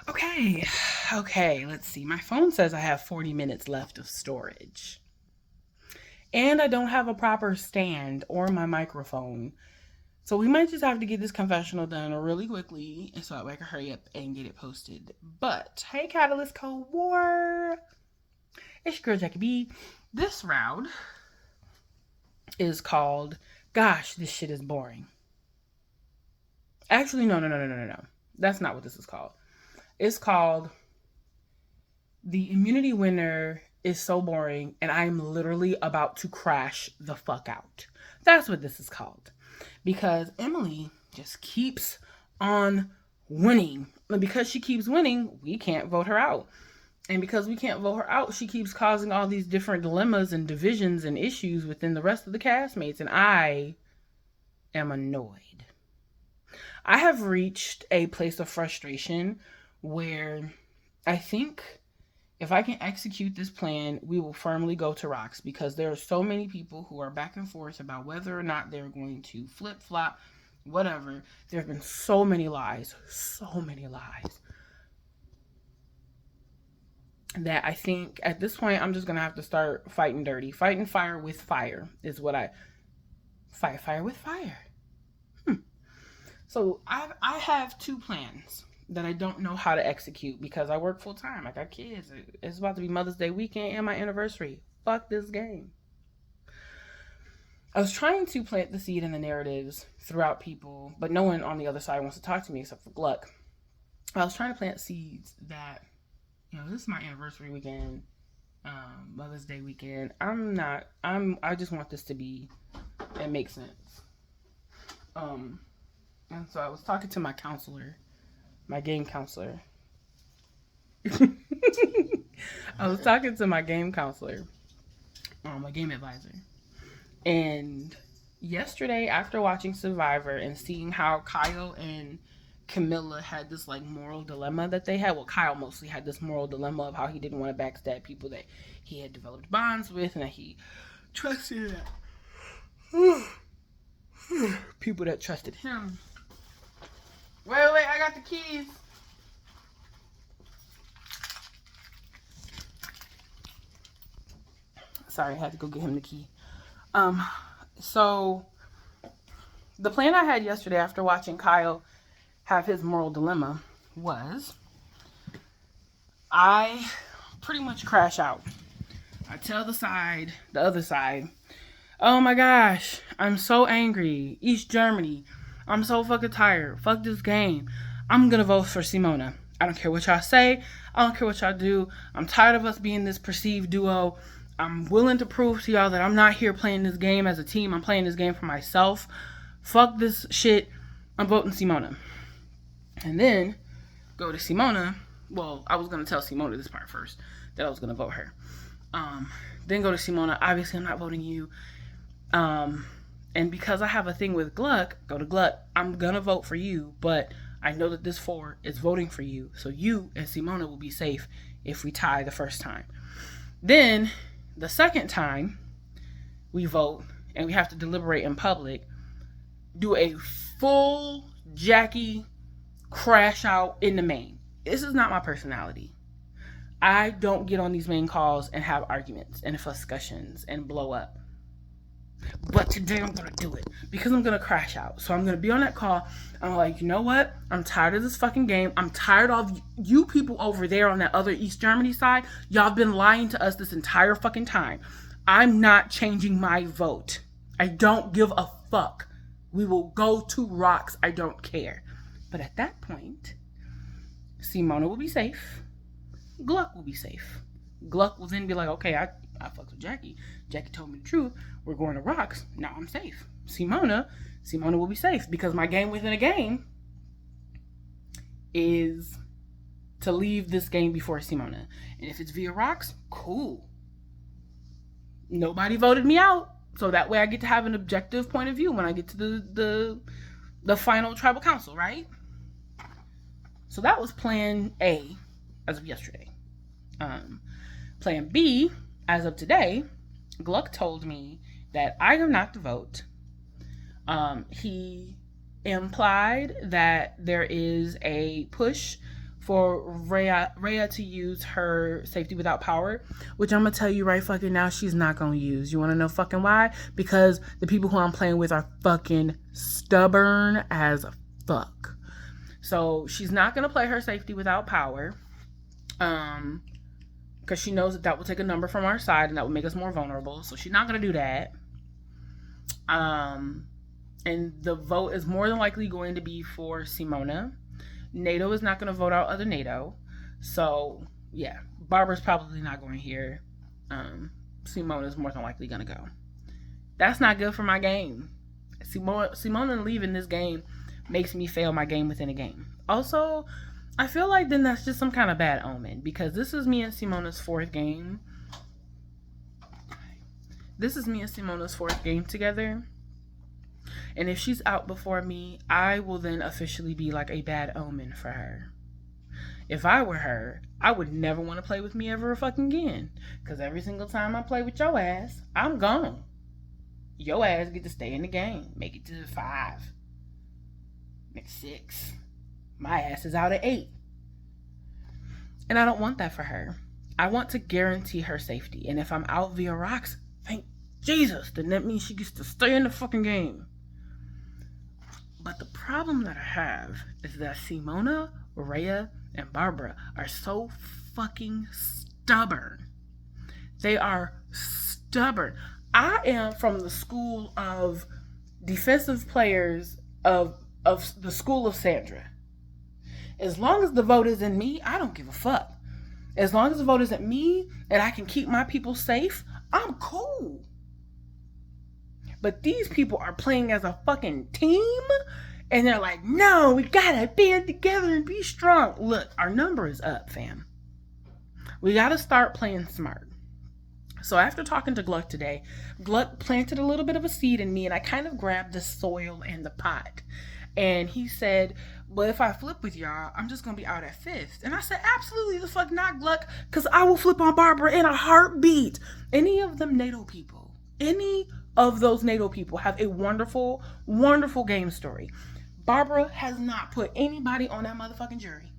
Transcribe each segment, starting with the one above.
Okay, let's see. My phone says I have 40 minutes left of storage. And I don't have a proper stand or my microphone. So we might just have to get this confessional done really quickly and so that way I can hurry up and get it posted. But hey, Catalyst Cold War. It's your girl Jackie B. This round is called Gosh, This Shit Is Boring. Actually, no. That's not what this is called. It's called The Immunity Winner is So Boring and I'm literally about to crash the fuck out. That's what this is called. Because Emily just keeps on winning. And because she keeps winning, we can't vote her out. And because we can't vote her out, she keeps causing all these different dilemmas and divisions and issues within the rest of the castmates. And I am annoyed. I have reached a place of frustration where I think if I can execute this plan, we will firmly go to rocks because there are so many people who are back and forth about whether or not they're going to flip flop, whatever. There have been so many lies, that I think at this point I'm just gonna have to start fighting dirty. Fighting fire with fire is what I fight fire with fire. So I have two plans that I don't know how to execute because I work full time. I got kids. It's about to be Mother's Day weekend and my anniversary. Fuck this game. I was trying to plant the seed in the narratives throughout people, but no one on the other side wants to talk to me except for Gluck. I was trying to plant seeds that, this is my anniversary weekend, Mother's Day weekend. I just want this to be, it makes sense. And so I was talking to my counselor, my game counselor. I was talking to my game counselor, my game advisor. And yesterday, after watching Survivor and seeing how Kyle and Camilla had this moral dilemma that they had, well, Kyle mostly had this moral dilemma of how he didn't want to backstab people that he had developed bonds with and that he trusted people that trusted him. Wait, I got the keys. Sorry, I had to go get him the key. So the plan I had yesterday after watching Kyle have his moral dilemma was I pretty much crash out. I tell the other side, oh my gosh, I'm so angry. East Germany. I'm so fucking tired. Fuck this game. I'm gonna vote for Simona. I don't care what y'all say. I don't care what y'all do. I'm tired of us being this perceived duo. I'm willing to prove to y'all that I'm not here playing this game as a team. I'm playing this game for myself. Fuck this shit. I'm voting Simona. And then go to Simona. Well, I was gonna tell Simona this part first, that I was gonna vote her. Then go to Simona. Obviously, I'm not voting you. And because I have a thing with Gluck, go to Gluck. I'm gonna vote for you, but I know that this 4 is voting for you. So you and Simona will be safe if we tie the first time. Then the second time we vote and we have to deliberate in public, do a full Jackie crash out in the main. This is not my personality. I don't get on these main calls and have arguments and discussions and blow up. But today I'm going to do it because I'm going to crash out. So I'm going to be on that call. I'm like, you know what? I'm tired of this fucking game. I'm tired of you people over there on that other East Germany side. Y'all have been lying to us this entire fucking time. I'm not changing my vote. I don't give a fuck. We will go to rocks. I don't care. But at that point, Simona will be safe. Gluck will be safe. Gluck will then be like, okay, I fucked with Jackie. Jackie told me the truth. We're going to rocks. Now I'm safe. Simona will be safe because my game within a game is to leave this game before Simona. And if it's via rocks, cool. Nobody voted me out. So that way I get to have an objective point of view when I get to the final tribal council, right? So that was plan A as of yesterday. Plan B, as of today, Gluck told me that I am not to vote. He implied that there is a push for Rhea to use her safety without power, which I'm gonna tell you right fucking now, she's not gonna use. You wanna know fucking why? Because the people who I'm playing with are fucking stubborn as fuck. So she's not gonna play her safety without power. Because she knows that will take a number from our side and that will make us more vulnerable. So she's not gonna do that. And the vote is more than likely going to be for Simona. NATO is not going to vote out other NATO. So, yeah, Barbara's probably not going here. Simona is more than likely going to go. That's not good for my game. Simona leaving this game makes me fail my game within a game. Also, I feel like then that's just some kind of bad omen, because this is me and Simona's fourth game. This is me and Simona's fourth game together. And if she's out before me, I will then officially be like a bad omen for her. If I were her, I would never want to play with me ever fucking again. Because every single time I play with your ass, I'm gone. Your ass get to stay in the game. Make it to 5. Make 6. My ass is out at 8. And I don't want that for her. I want to guarantee her safety. And if I'm out via rocks, thank Jesus, then that means she gets to stay in the fucking game. But the problem that I have is that Simona, Rhea, and Barbara are so fucking stubborn. They are stubborn. I am from the school of defensive players of the school of Sandra. As long as the vote is in me, I don't give a fuck. As long as the vote is in me and I can keep my people safe, I'm cool. But these people are playing as a fucking team, and they're like, no, we gotta band together and be strong. Look, our number is up, fam. We gotta start playing smart. So after talking to Gluck today, Gluck planted a little bit of a seed in me, and I kind of grabbed the soil and the pot. And he said, well, if I flip with y'all, I'm just gonna be out at 5th. And I said, absolutely the fuck not, Gluck, because I will flip on Barbara in a heartbeat. Any of them NATO people, any of those NATO people have a wonderful, wonderful game story. Barbara has not put anybody on that motherfucking jury.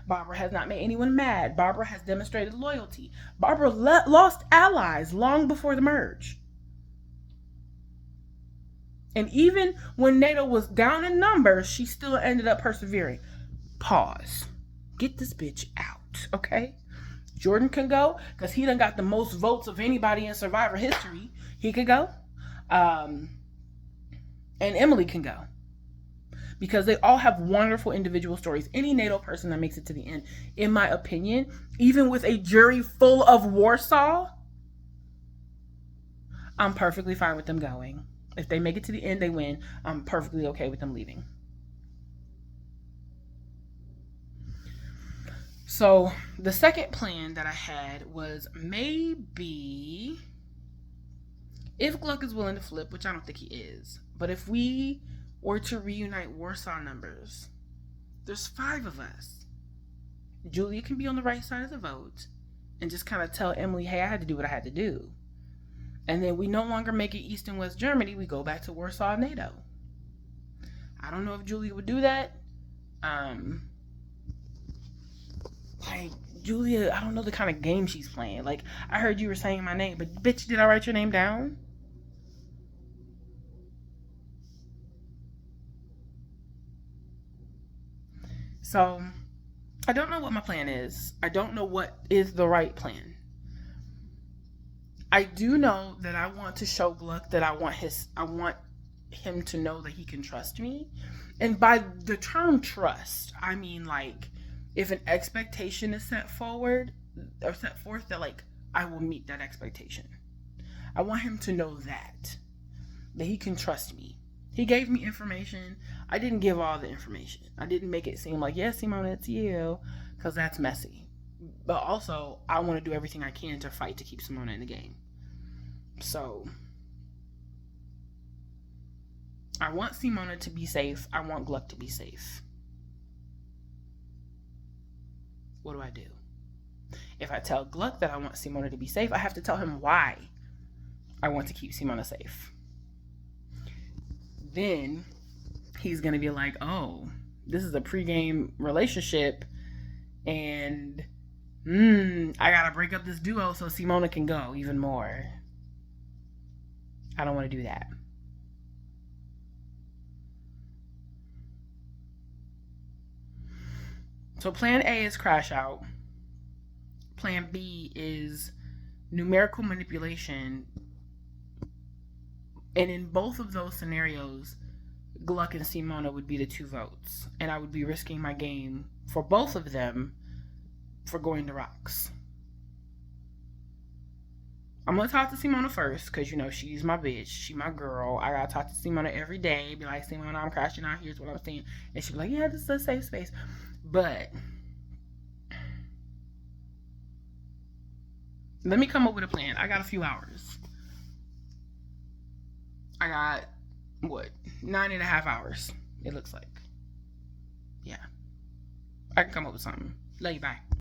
Barbara has not made anyone mad. Barbara has demonstrated loyalty. Barbara lost allies long before the merge. And even when NATO was down in numbers, she still ended up persevering. Pause. Get this bitch out, okay? Jordan can go because he done got the most votes of anybody in Survivor history. He could go. And Emily can go. Because they all have wonderful individual stories. Any NATO person that makes it to the end, in my opinion, even with a jury full of Warsaw, I'm perfectly fine with them going. If they make it to the end, they win. I'm perfectly okay with them leaving. So the second plan that I had was maybe if Gluck is willing to flip, which I don't think he is, but if we were to reunite Warsaw numbers, there's 5 of us. Julia can be on the right side of the vote and just kind of tell Emily, hey, I had to do what I had to do. And then we no longer make it East and West Germany. We go back to Warsaw NATO. I don't know if Julia would do that. Like, Julia, I don't know the kind of game she's playing. Like, I heard you were saying my name, but bitch, did I write your name down? So, I don't know what my plan is. I don't know what is the right plan. I do know that I want to show Gluck that I want him to know that he can trust me. And by the term trust, I mean like if an expectation is set forth that like I will meet that expectation. I want him to know that he can trust me. He gave me information. I didn't give all the information. I didn't make it seem like, yes, Simona, it's you, because that's messy. But also, I want to do everything I can to fight to keep Simona in the game. So, I want Simona to be safe. I want Gluck to be safe. What do I do? If I tell Gluck that I want Simona to be safe, I have to tell him why I want to keep Simona safe. Then he's going to be like, oh, this is a pregame relationship. And I gotta break up this duo so Simona can go even more. I don't want to do that. So plan A is crash out. Plan B is numerical manipulation. And in both of those scenarios, Gluck and Simona would be the 2 votes. And I would be risking my game for both of them for going to rocks. I'm gonna talk to Simona first, because you know she's my bitch, she my girl. I gotta talk to Simona every day, be like, Simona, I'm crashing out, here's what I'm saying. And she'd be like, yeah, this is a safe space. But let me come up with a plan. I got a few hours. I got, what, 9.5 hours, it looks like. Yeah. I can come up with something. Love you, bye.